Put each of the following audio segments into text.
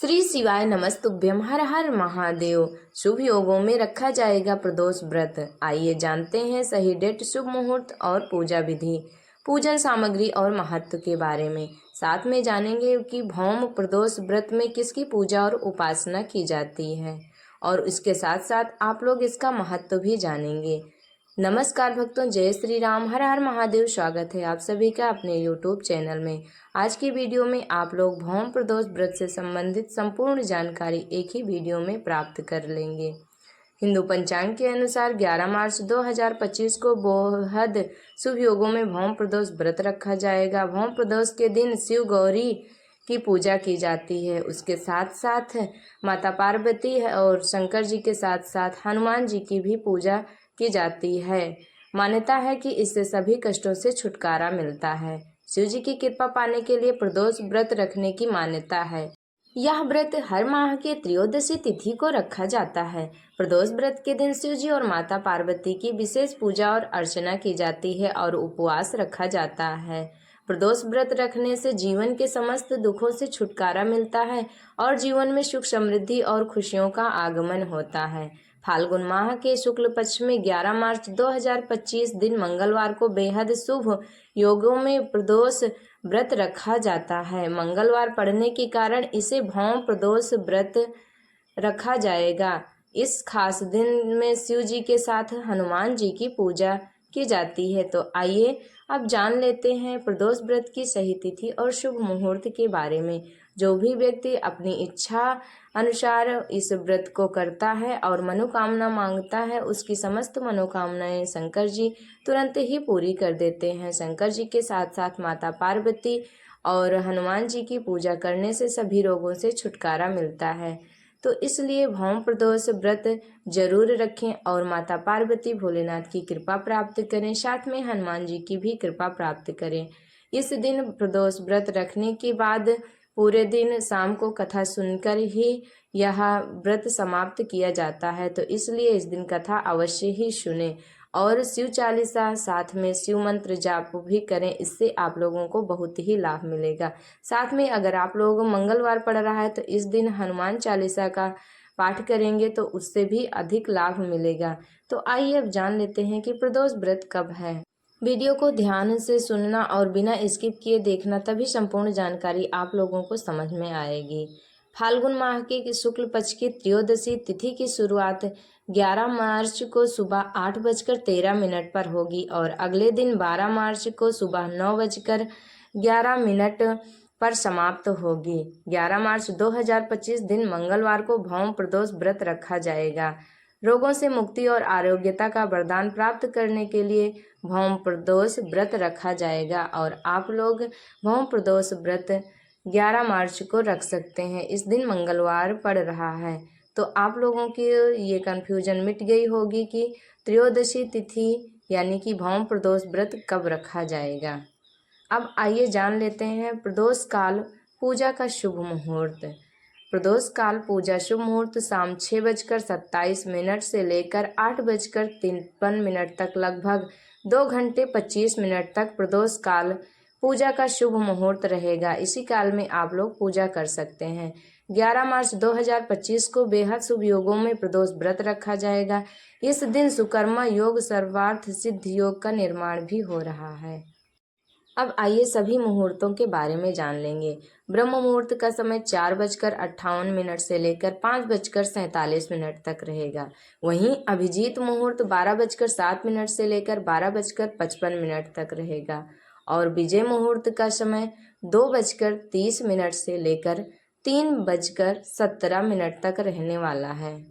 श्री शिवाय नमस्तुभ्यम। हर हर महादेव। शुभ योगों में रखा जाएगा प्रदोष व्रत। आइए जानते हैं सही डेट, शुभ मुहूर्त और पूजा विधि, पूजन सामग्री और महत्व के बारे में। साथ में जानेंगे कि भौम प्रदोष व्रत में किसकी पूजा और उपासना की जाती है, और इसके साथ साथ आप लोग इसका महत्व भी जानेंगे। नमस्कार भक्तों, जय श्री राम, हर हर महादेव। स्वागत है आप सभी का अपने YouTube चैनल में। आज की वीडियो में आप लोग भौम प्रदोष व्रत से संबंधित संपूर्ण जानकारी एक ही वीडियो में प्राप्त कर लेंगे। हिंदू पंचांग के अनुसार 11 मार्च 2025 को बेहद शुभ योगों में भौम प्रदोष व्रत रखा जाएगा। भौम प्रदोष के दिन शिव गौरी की पूजा की जाती है। उसके साथ साथ माता पार्वती और शंकर जी के साथ साथ हनुमान जी की भी पूजा की जाती है। मान्यता है कि इससे सभी कष्टों से छुटकारा मिलता है। शिव जी की कृपा पाने के लिए प्रदोष व्रत रखने की मान्यता है। यह व्रत हर माह के त्रयोदशी तिथि को रखा जाता है। प्रदोष व्रत के दिन शिव जी और माता पार्वती की विशेष पूजा और अर्चना की जाती है और उपवास रखा जाता है। प्रदोष व्रत रखने से जीवन के समस्त दुखों से छुटकारा मिलता है और जीवन में सुख, समृद्धि और खुशियों का आगमन होता है। फाल्गुन माह के शुक्ल पक्ष में 11 मार्च 2025 दिन मंगलवार को बेहद शुभ योगों में प्रदोष व्रत रखा जाता है। मंगलवार पड़ने के कारण इसे भौम प्रदोष व्रत रखा जाएगा। इस खास दिन में शिव जी के साथ हनुमान जी की पूजा की जाती है। तो आइए अब जान लेते हैं प्रदोष व्रत की सही तिथि और शुभ मुहूर्त के बारे में। जो भी व्यक्ति अपनी इच्छा अनुसार इस व्रत को करता है और मनोकामना मांगता है, उसकी समस्त मनोकामनाएं शंकर जी तुरंत ही पूरी कर देते हैं। शंकर जी के साथ साथ माता पार्वती और हनुमान जी की पूजा करने से सभी रोगों से छुटकारा मिलता है। तो इसलिए भौम प्रदोष व्रत जरूर रखें और माता पार्वती भोलेनाथ की कृपा प्राप्त करें, साथ में हनुमान जी की भी कृपा प्राप्त करें। इस दिन प्रदोष व्रत रखने के बाद पूरे दिन शाम को कथा सुनकर ही यह व्रत समाप्त किया जाता है। तो इसलिए इस दिन कथा अवश्य ही सुने और शिव चालीसा साथ में शिव मंत्र जाप भी करें। इससे आप लोगों को बहुत ही लाभ मिलेगा। साथ में अगर आप लोग मंगलवार पड़ रहा है तो इस दिन हनुमान चालीसा का पाठ करेंगे तो उससे भी अधिक लाभ मिलेगा। तो आइए अब जान लेते हैं कि प्रदोष व्रत कब है। वीडियो को ध्यान से सुनना और बिना स्किप किए देखना, तभी संपूर्ण जानकारी आप लोगों को समझ में आएगी। फाल्गुन माह के शुक्ल पक्ष की त्रयोदशी तिथि की शुरुआत 11 मार्च को सुबह 8:13 पर होगी और अगले दिन 12 मार्च को सुबह 9:11 पर समाप्त होगी। 11 मार्च 2025 दिन मंगलवार को भौम प्रदोष व्रत रखा जाएगा। रोगों से मुक्ति और आरोग्यता का वरदान प्राप्त करने के लिए भौम प्रदोष व्रत रखा जाएगा और आप लोग भौम प्रदोष व्रत 11 मार्च को रख सकते हैं। इस दिन मंगलवार पड़ रहा है। तो आप लोगों की ये कन्फ्यूजन मिट गई होगी कि त्रयोदशी तिथि यानी कि भौम प्रदोष व्रत कब रखा जाएगा। अब आइए जान लेते हैं प्रदोष काल पूजा का शुभ मुहूर्त। प्रदोष काल पूजा शुभ मुहूर्त शाम 6:27 से लेकर 8:53 तक लगभग 2 घंटे 25 मिनट तक प्रदोष काल पूजा का शुभ मुहूर्त रहेगा। इसी काल में आप लोग पूजा कर सकते हैं। 11 मार्च 2025 को बेहद शुभ योगों में प्रदोष व्रत रखा जाएगा। इस दिन सुकर्मा योग, सर्वार्थ सिद्ध योग का निर्माण भी हो रहा है। अब आइए सभी मुहूर्तों के बारे में जान लेंगे। ब्रह्म मुहूर्त का समय 4:58 से लेकर 5:47 तक रहेगा। वहीं अभिजीत मुहूर्त 12:07 से लेकर 12:55 तक रहेगा और विजय मुहूर्त का समय 2:30 से लेकर 3:17 तक रहने वाला है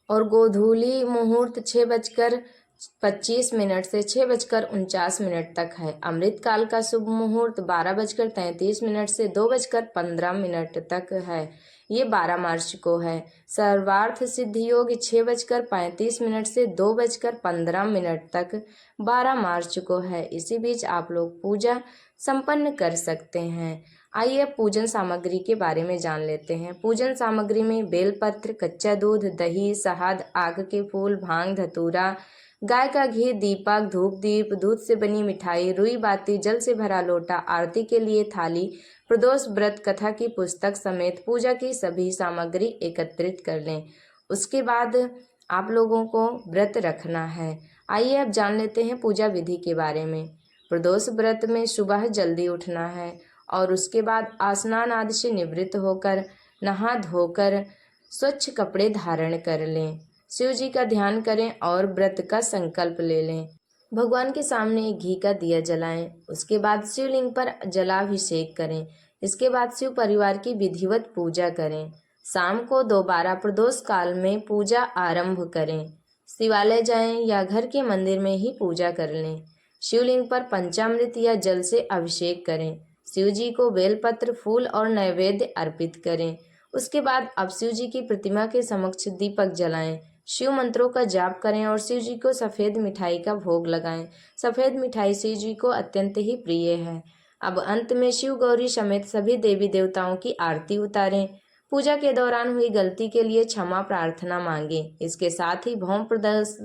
और गोधूली मुहूर्त 6:25 से 6:49 तक है। अमृतकाल का शुभ मुहूर्त 12:33 से 2:15 तक है। ये 12 मार्च को है। सर्वार्थ सिद्ध योग 6:35 से 2:15 तक 12 मार्च को है। इसी बीच आप लोग पूजा संपन्न कर सकते हैं। आइए पूजन सामग्री के बारे में जान लेते हैं। पूजन सामग्री में बेलपत्र, कच्चा दूध, दही, शहद, आग के फूल, भांग, धतूरा, गाय का घी, दीपक, धूप दीप, दूध से बनी मिठाई, रुई बाती, जल से भरा लोटा, आरती के लिए थाली, प्रदोष व्रत कथा की पुस्तक समेत पूजा की सभी सामग्री एकत्रित कर लें। उसके बाद आप लोगों को व्रत रखना है। आइए अब जान लेते हैं पूजा विधि के बारे में। प्रदोष व्रत में सुबह जल्दी उठना है और उसके बाद स्नान आदि से निवृत्त होकर नहा धोकर स्वच्छ कपड़े धारण कर लें। शिव जी का ध्यान करें और व्रत का संकल्प ले लें। भगवान के सामने एक घी का दिया जलाएं। उसके बाद शिवलिंग पर जलाभिषेक करें। इसके बाद शिव परिवार की विधिवत पूजा करें। शाम को दोबारा प्रदोष काल में पूजा आरंभ करें। शिवालय जाएं या घर के मंदिर में ही पूजा कर लें। शिवलिंग पर पंचामृत या जल से अभिषेक करें। शिव जी को बेलपत्र, फूल और नैवेद्य अर्पित करें। उसके बाद अब शिव जी की प्रतिमा के समक्ष दीपक जलाएं। शिव मंत्रों का जाप करें और शिव जी को सफ़ेद मिठाई का भोग लगाएं। सफ़ेद मिठाई शिव जी को अत्यंत ही प्रिय है। अब अंत में शिव गौरी समेत सभी देवी देवताओं की आरती उतारें। पूजा के दौरान हुई गलती के लिए क्षमा प्रार्थना मांगें। इसके साथ ही भौम प्रदोष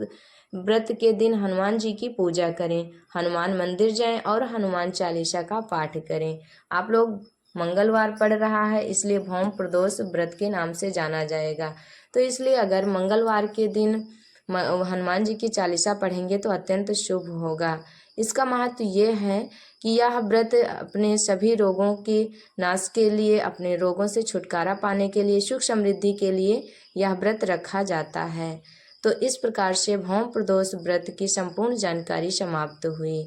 व्रत के दिन हनुमान जी की पूजा करें। हनुमान मंदिर जाएं और हनुमान चालीसा का पाठ करें। आप लोग मंगलवार पड़ रहा है, इसलिए भौम प्रदोष व्रत के नाम से जाना जाएगा। तो इसलिए अगर मंगलवार के दिन हनुमान जी की चालीसा पढ़ेंगे तो अत्यंत शुभ होगा। इसका महत्व ये है कि यह व्रत अपने सभी रोगों के नाश के लिए, अपने रोगों से छुटकारा पाने के लिए, सुख समृद्धि के लिए यह व्रत रखा जाता है। तो इस प्रकार से भौम प्रदोष व्रत की संपूर्ण जानकारी समाप्त हुई।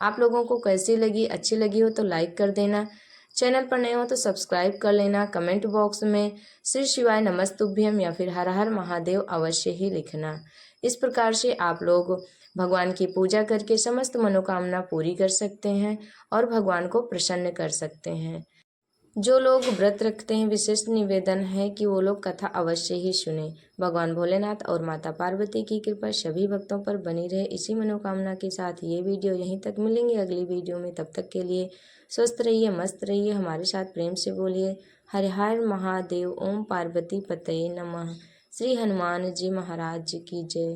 आप लोगों को कैसी लगी? अच्छी लगी हो तो लाइक कर देना। चैनल पर नए हो तो सब्सक्राइब कर लेना। कमेंट बॉक्स में श्री शिवाय नमस्तुभ्यम या फिर हर हर महादेव अवश्य ही लिखना। इस प्रकार से आप लोग भगवान की पूजा करके समस्त मनोकामना पूरी कर सकते हैं और भगवान को प्रसन्न कर सकते हैं। जो लोग व्रत रखते हैं, विशेष निवेदन है कि वो लोग कथा अवश्य ही सुने। भगवान भोलेनाथ और माता पार्वती की कृपा सभी भक्तों पर बनी रहे, इसी मनोकामना के साथ ये वीडियो यहीं तक। मिलेंगे अगली वीडियो में, तब तक के लिए स्वस्थ रहिए, मस्त रहिए, हमारे साथ प्रेम से बोलिए हर हर महादेव। ओम पार्वती पतये नमः। श्री हनुमान जी महाराज की जय।